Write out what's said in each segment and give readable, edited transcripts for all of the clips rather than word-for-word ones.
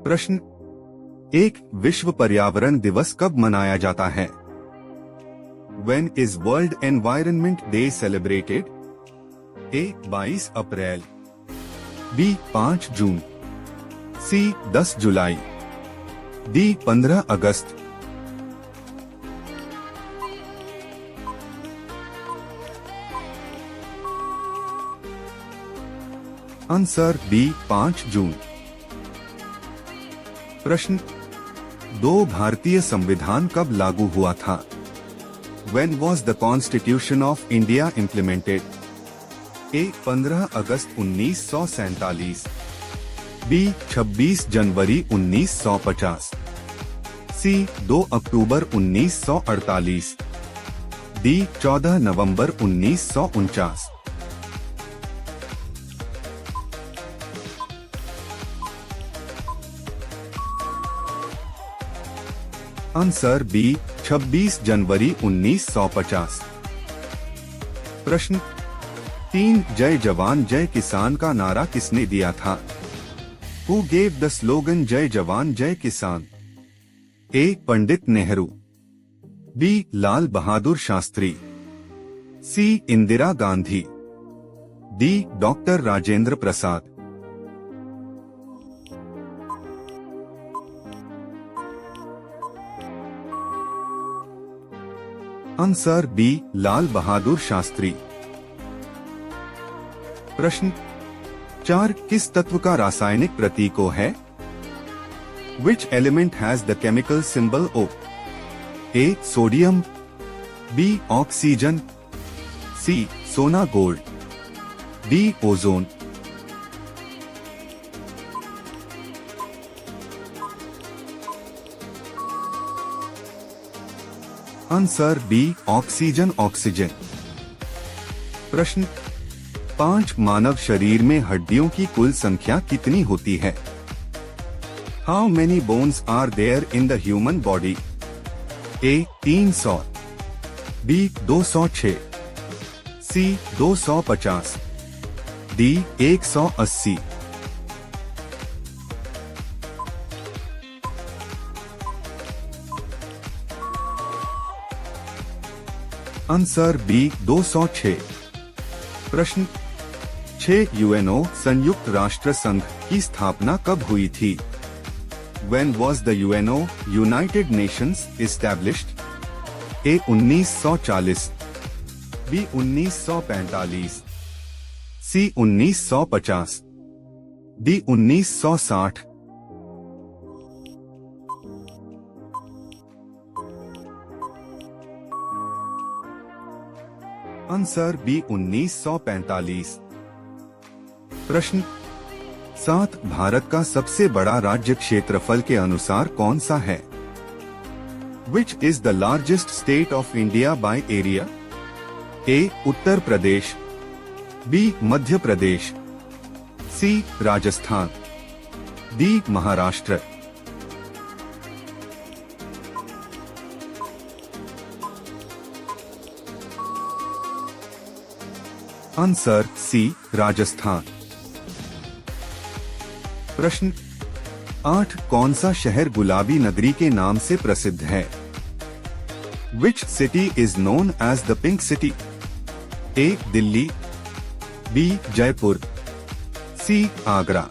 प्रश्न एक विश्व पर्यावरण दिवस कब मनाया जाता है? When is World Environment Day celebrated? A. 22 April, B. 5 June, C. 10 July, D. 15 August. Answer B. 5 जून। प्रश्न दो भारतीय संविधान कब लागू हुआ था? When was the Constitution of India implemented? A. 15 August 1947, B. 26 January 1950, C. 2 October 1948, D. 14 November 1949। Answer B. 26 जनवरी 1950। प्रश्न 3 जय जवान जय किसान का नारा किसने दिया था? Who gave the slogan जय जवान जय किसान? A. Pandit Nehru, B. Lal Bahadur Shastri, C. Indira Gandhi, D. Doctor Rajendra Prasad. Answer B. Lal Bahadur Shastri. प्रश्न 4 किस तत्व का रासायनिक प्रतीक O है? Which element has the chemical symbol O? A. Sodium, B. Oxygen, C. सोना gold, D. Ozone. Answer B. Oxygen oxygen. प्रश्न 5 मानव शरीर में हड्डियों की कुल संख्या कितनी होती है? How many bones are there in the human body? A. 300, B. 206, C. 250, D. 180। Answer B. 206। प्रश्न 6 UNO संयुक्त राष्ट्र संघ की स्थापना कब हुई थी? When was the UNO United Nations established? A. 1940, B. 1945, C. 1950, D. 1960। Answer B. 1945। प्रश्न 7 भारत का सबसे बड़ा राज्य क्षेत्रफल के अनुसार कौन सा है? Which is the largest state of India by area? A. Uttar Pradesh, B. Madhya Pradesh, C. Rajasthan, D. Maharashtra. Answer C. Rajasthan. प्रश्न 8 कौन सा शहर गुलाबी नगरी के नाम से प्रसिद्ध है? Which city is known as the Pink City? A. Delhi, B. Jaipur, C. Agra,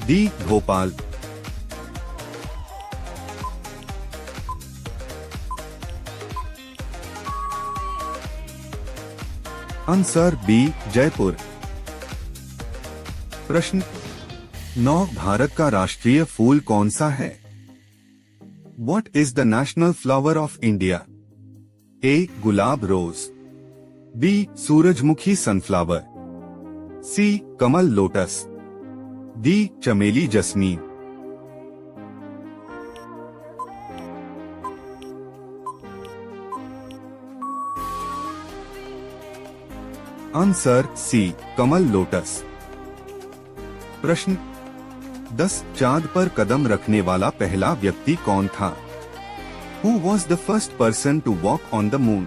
D. Bhopal. Answer B. Jaipur. प्रश्न 9 भारत का राष्ट्रीय फूल कौन सा है? What is the national flower of India? A. गुलाब रोज, B. सूरजमुखी सनफ्लावर, C. कमल लोटस, D. चमेली जस्मीन। Answer C. कमल लोटस। प्रश्न 10 चांद पर कदम रखने वाला पहला व्यक्ति कौन था? Who was the first person to walk on the moon?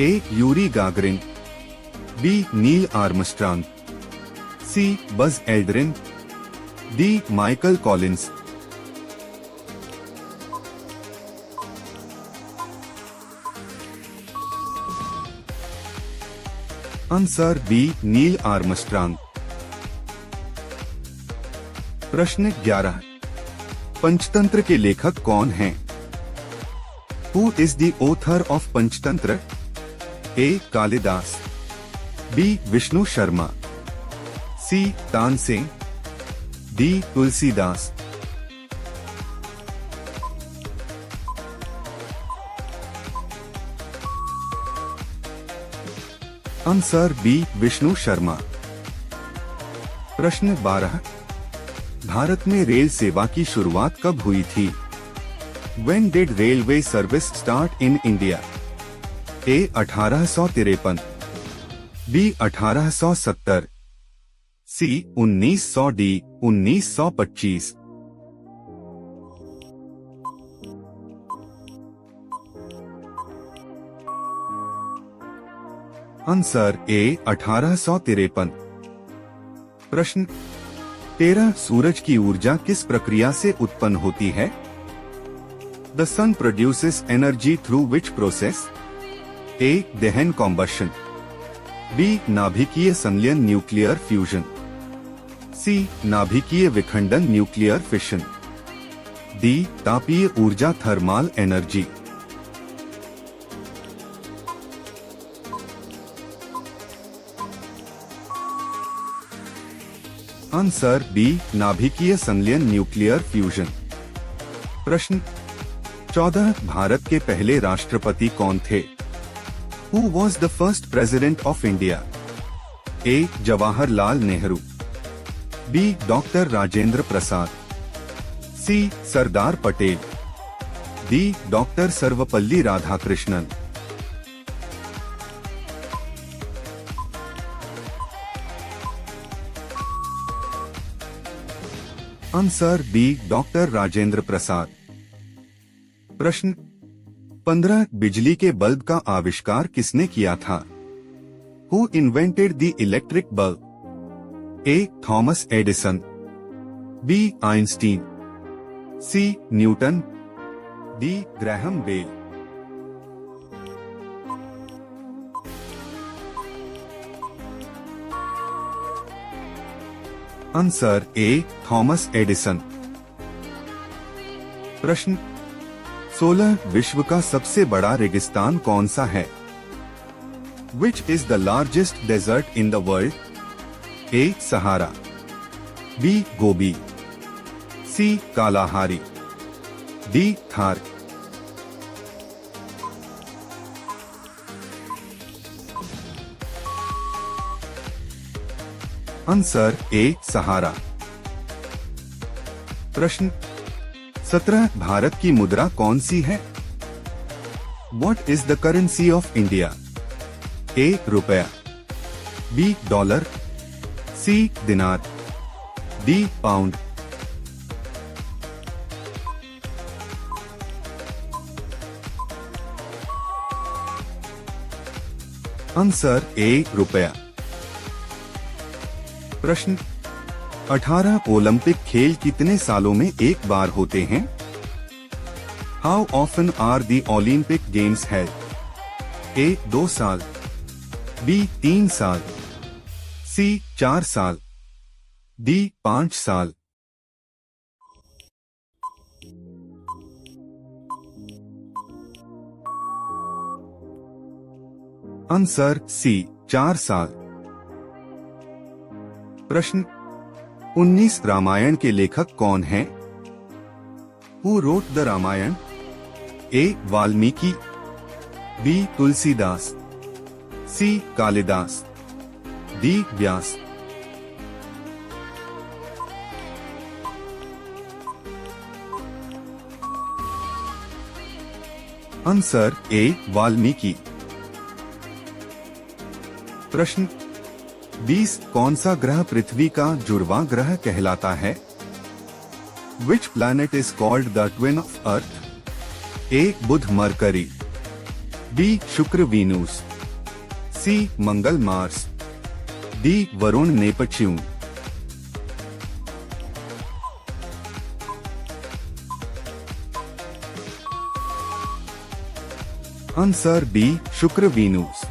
A. Yuri Gagarin, B. Neil Armstrong, C. Buzz Aldrin, D Michael Collins. Answer B Neil Armstrong. प्रश्न 11, पंचतंत्र के लेखक कौन हैं? Who is the author of Panchatantra? A Kalidas, B Vishnu Sharma, C Tansen, D Tulsidas. Answer B Vishnu Sharma. प्रश्न 12, भारत में rail सेवा की शुरुआत कब हुई थी? When did railway service start in India? A 1853, B 1870, C 1900, D 1925। Answer A 1853। प्रश्न 13, सूरज की ऊर्जा किस प्रक्रिया से उत्पन्न होती है? The sun produces energy through which process? A दहन कॉम्बशन, बी नाभिकीय संलयन न्यूक्लियर फ्यूजन, सी नाभिकीय विखंडन न्यूक्लियर फिशन, डी तापीय ऊर्जा थर्मल एनर्जी। आंसर बी नाभिकीय संलयन न्यूक्लियर फ्यूजन। प्रश्न 14, भारत के पहले राष्ट्रपति कौन थे? Who was the first president of India? A Jawaharlal Nehru, B doctor Rajendra Prasad, C Sardar Patel, D doctor Sarvepalli Radhakrishnan. Answer B doctor Rajendra Prasad. प्रश्न 15, बिजली के बल्ब का आविष्कार किसने किया था? Who invented the electric bulb? A Thomas Edison, B Einstein, C Newton, D Graham Bell. Answer A Thomas Edison. प्रश्न 16, विश्व का सबसे बड़ा रेगिस्तान कौन सा है? Which is the largest desert in the world? A Sahara, B Gobi, C Kalahari, D Thar. Answer A Sahara. प्रश्न 17, भारत की मुद्रा कौन सी है? What is the currency of India? ए रुपया, बी डॉलर, सी दिनार, डी पाउंड। आंसर ए रुपया। प्रश्न 18, ओलंपिक खेल कितने सालों में एक बार होते हैं? How often are the Olympic games held? A 2 साल, बी 3 साल, सी 4 साल, डी 5 साल। आंसर सी 4 साल। प्रश्न 19, रामायण के लेखक कौन हैं? Who wrote the Ramayana? A Valmiki, B Tulsidas, C Kalidas, D Vyas. Answer A Valmiki. प्रश्न 20, कौन सा ग्रह पृथ्वी का जुड़वा ग्रह कहलाता है? Which planet is called the twin of Earth? A बुध मरकरी, बी शुक्र वीनूस, सी मंगल मार्स, डी वरुण नेपच्यून। आंसर बी शुक्र वीनूस।